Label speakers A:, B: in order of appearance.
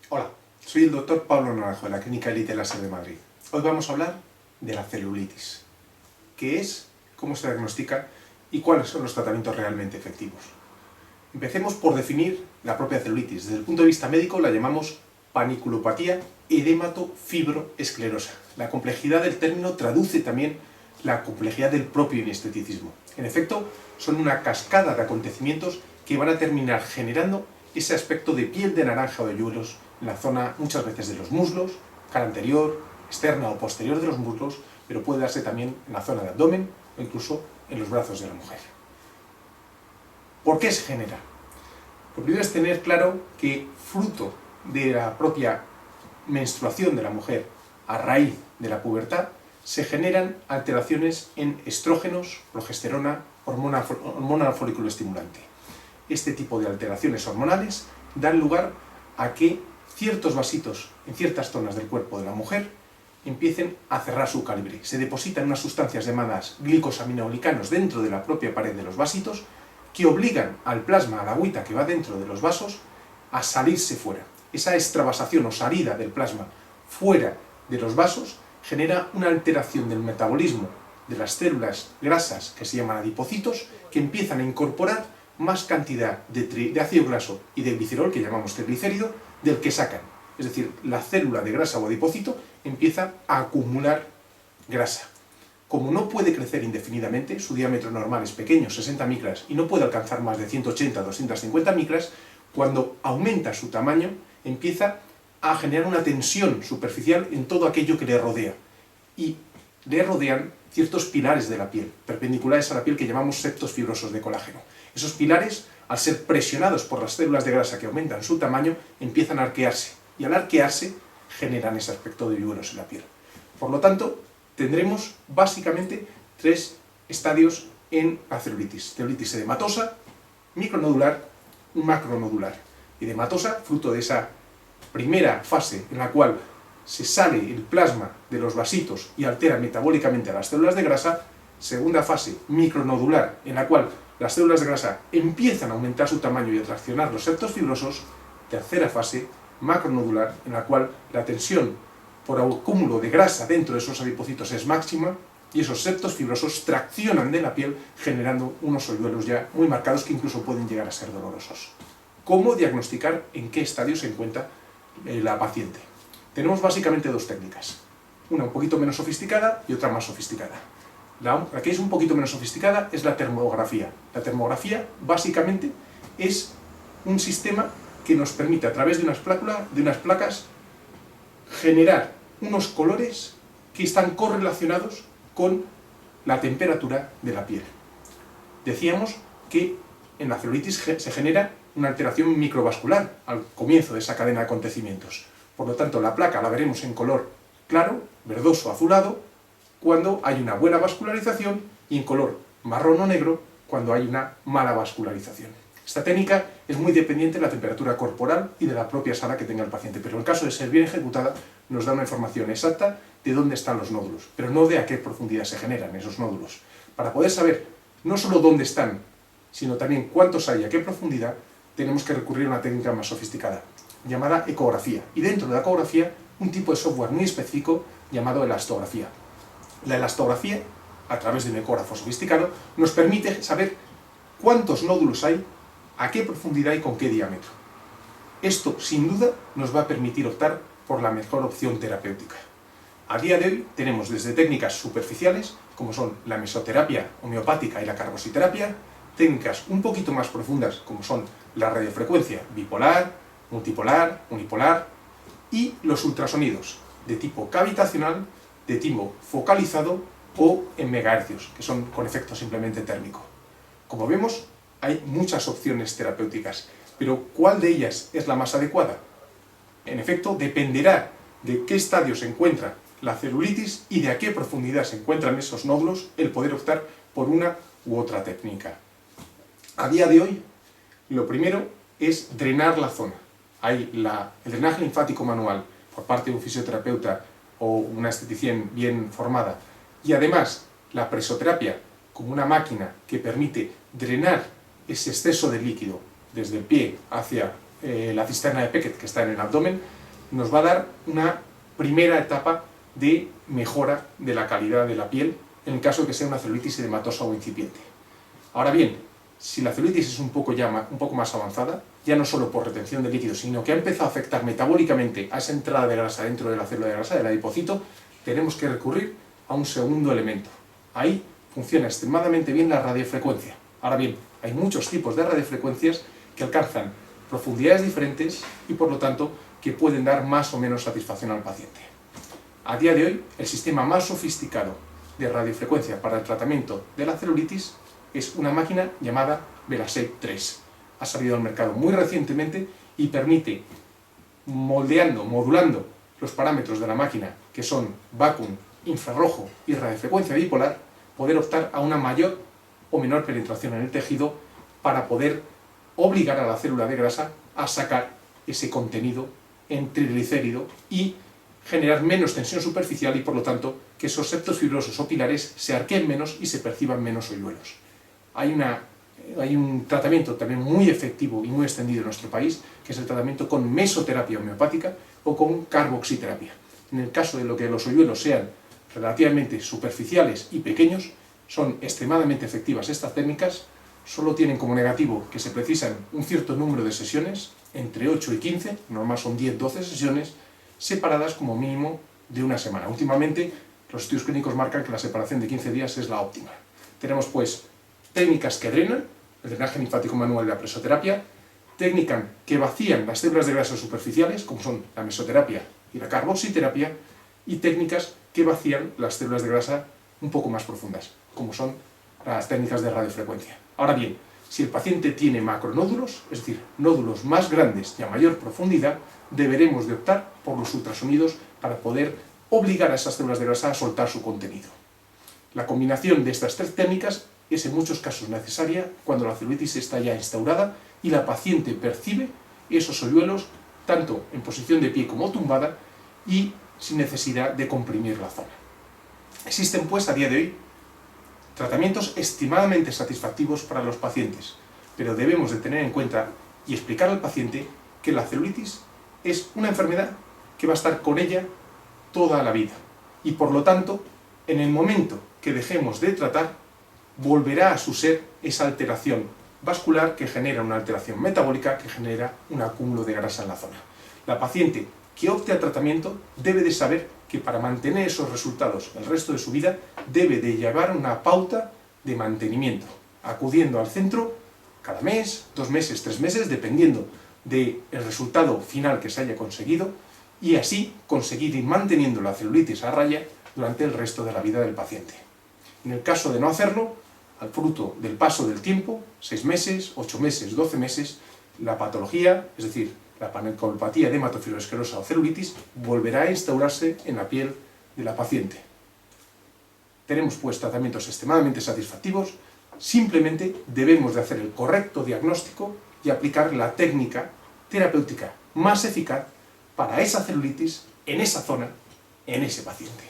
A: Hola, soy el doctor Pablo Naranjo de la Clínica Elite Láser de Madrid. Hoy vamos a hablar de la celulitis. ¿Qué es? ¿Cómo se diagnostica? ¿Y cuáles son los tratamientos realmente efectivos? Empecemos por definir la propia celulitis. Desde el punto de vista médico la llamamos paniculopatía edematofibroesclerosa. La complejidad del término traduce también la complejidad del propio inesteticismo. En efecto, son una cascada de acontecimientos que van a terminar generando ese aspecto de piel de naranja o de yuelos en la zona muchas veces de los muslos, cara anterior, externa o posterior de los muslos, pero puede darse también en la zona del abdomen o incluso en los brazos de la mujer. ¿Por qué se genera? Lo primero es tener claro que fruto de la propia menstruación de la mujer a raíz de la pubertad se generan alteraciones en estrógenos, progesterona, hormona folículo estimulante. Este tipo de alteraciones hormonales dan lugar a que ciertos vasitos en ciertas zonas del cuerpo de la mujer empiecen a cerrar su calibre. Se depositan unas sustancias llamadas glicosaminoglicanos dentro de la propia pared de los vasitos que obligan al plasma, a la agüita que va dentro de los vasos, a salirse fuera. Esa extravasación o salida del plasma fuera de los vasos genera una alteración del metabolismo de las células grasas que se llaman adipocitos, que empiezan a incorporar más cantidad de ácido graso y de glicerol, que llamamos triglicérido, del que sacan. Es decir, la célula de grasa o adipocito empieza a acumular grasa. Como no puede crecer indefinidamente, su diámetro normal es pequeño, 60 micras, y no puede alcanzar más de 180 250 micras, cuando aumenta su tamaño, empieza a generar una tensión superficial en todo aquello que le rodea. Y le rodean ciertos pilares de la piel, perpendiculares a la piel, que llamamos septos fibrosos de colágeno. Esos pilares, al ser presionados por las células de grasa que aumentan su tamaño, empiezan a arquearse, y al arquearse generan ese aspecto de yuelos en la piel. Por lo tanto, tendremos básicamente tres estadios en la celulitis. Celulitis edematosa, micronodular, macronodular. Edematosa, fruto de esa primera fase en la cual se sale el plasma de los vasitos y altera metabólicamente a las células de grasa. Segunda fase, micronodular, en la cual las células de grasa empiezan a aumentar su tamaño y a traccionar los septos fibrosos. Tercera fase, macronodular, en la cual la tensión por acúmulo de grasa dentro de esos adipocitos es máxima y esos septos fibrosos traccionan de la piel generando unos hoyuelos ya muy marcados que incluso pueden llegar a ser dolorosos. ¿Cómo diagnosticar en qué estadio se encuentra la paciente? Tenemos básicamente dos técnicas, una un poquito menos sofisticada y otra más sofisticada. La que es un poquito menos sofisticada es la termografía. La termografía básicamente es un sistema que nos permite a través de unas placas generar unos colores que están correlacionados con la temperatura de la piel. Decíamos que en la celulitis se genera una alteración microvascular al comienzo de esa cadena de acontecimientos. Por lo tanto, la placa la veremos en color claro, verdoso, azulado, cuando hay una buena vascularización, y en color marrón o negro cuando hay una mala vascularización. Esta técnica es muy dependiente de la temperatura corporal y de la propia sala que tenga el paciente, pero en el caso de ser bien ejecutada nos da una información exacta de dónde están los nódulos, pero no de a qué profundidad se generan esos nódulos. Para poder saber no solo dónde están, sino también cuántos hay y a qué profundidad, tenemos que recurrir a una técnica más sofisticada, llamada ecografía, y dentro de la ecografía un tipo de software muy específico llamado elastografía. La elastografía, a través de un ecógrafo sofisticado, nos permite saber cuántos nódulos hay, a qué profundidad y con qué diámetro. Esto, sin duda, nos va a permitir optar por la mejor opción terapéutica. A día de hoy tenemos desde técnicas superficiales, como son la mesoterapia homeopática y la carbositerapia, técnicas un poquito más profundas, como son la radiofrecuencia bipolar, multipolar, unipolar, y los ultrasonidos de tipo cavitacional, de tipo focalizado o en megahercios, que son con efecto simplemente térmico. Como vemos, hay muchas opciones terapéuticas, pero ¿cuál de ellas es la más adecuada? En efecto, dependerá de qué estadio se encuentra la celulitis y de a qué profundidad se encuentran esos nódulos el poder optar por una u otra técnica. A día de hoy, lo primero es drenar la zona. Hay el drenaje linfático manual por parte de un fisioterapeuta o una esteticien bien formada, y además la presoterapia como una máquina que permite drenar ese exceso de líquido desde el pie hacia la cisterna de Beckett que está en el abdomen, nos va a dar una primera etapa de mejora de la calidad de la piel en el caso de que sea una celulitis edematosa o incipiente. Ahora bien, si la celulitis es un poco más avanzada, ya no solo por retención de líquidos, sino que ha empezado a afectar metabólicamente a esa entrada de grasa dentro de la célula de grasa, del adipocito, tenemos que recurrir a un segundo elemento. Ahí funciona extremadamente bien la radiofrecuencia. Ahora bien, hay muchos tipos de radiofrecuencias que alcanzan profundidades diferentes y por lo tanto que pueden dar más o menos satisfacción al paciente. A día de hoy, el sistema más sofisticado de radiofrecuencia para el tratamiento de la celulitis es una máquina llamada VelaShape 3. Ha salido al mercado muy recientemente y permite, modulando los parámetros de la máquina, que son vacuum, infrarrojo y radiofrecuencia bipolar, poder optar a una mayor o menor penetración en el tejido para poder obligar a la célula de grasa a sacar ese contenido en triglicérido y generar menos tensión superficial y por lo tanto que esos septos fibrosos o pilares se arqueen menos y se perciban menos hoyuelos. Hay un tratamiento también muy efectivo y muy extendido en nuestro país, que es el tratamiento con mesoterapia homeopática o con carboxiterapia. En el caso de lo que los hoyuelos sean relativamente superficiales y pequeños, son extremadamente efectivas estas técnicas, solo tienen como negativo que se precisan un cierto número de sesiones, entre 8 y 15, normal son 10-12 sesiones, separadas como mínimo de una semana. Últimamente, los estudios clínicos marcan que la separación de 15 días es la óptima. Tenemos pues técnicas que drenan, el drenaje linfático manual y la presoterapia, técnicas que vacían las células de grasa superficiales, como son la mesoterapia y la carboxiterapia, y técnicas que vacían las células de grasa un poco más profundas, como son las técnicas de radiofrecuencia. Ahora bien, si el paciente tiene macronódulos, es decir, nódulos más grandes y a mayor profundidad, deberemos de optar por los ultrasonidos para poder obligar a esas células de grasa a soltar su contenido. La combinación de estas tres técnicas es en muchos casos necesaria cuando la celulitis está ya instaurada y la paciente percibe esos hoyuelos tanto en posición de pie como tumbada y sin necesidad de comprimir la zona. Existen pues a día de hoy tratamientos extremadamente satisfactivos para los pacientes, pero debemos de tener en cuenta y explicar al paciente que la celulitis es una enfermedad que va a estar con ella toda la vida y por lo tanto en el momento que dejemos de tratar volverá a su ser esa alteración vascular que genera una alteración metabólica que genera un acúmulo de grasa en la zona. La paciente que opte al tratamiento debe de saber que para mantener esos resultados el resto de su vida debe de llevar una pauta de mantenimiento, acudiendo al centro cada mes, 2 meses, 3 meses, dependiendo del resultado final que se haya conseguido y así conseguir ir manteniendo la celulitis a raya durante el resto de la vida del paciente. En el caso de no hacerlo, al fruto del paso del tiempo, 6 meses, 8 meses, 12 meses, la patología, es decir, la panencepatía de hematofibrosclerosa o celulitis, volverá a instaurarse en la piel de la paciente. Tenemos pues tratamientos extremadamente satisfactivos, simplemente debemos de hacer el correcto diagnóstico y aplicar la técnica terapéutica más eficaz para esa celulitis, en esa zona, en ese paciente.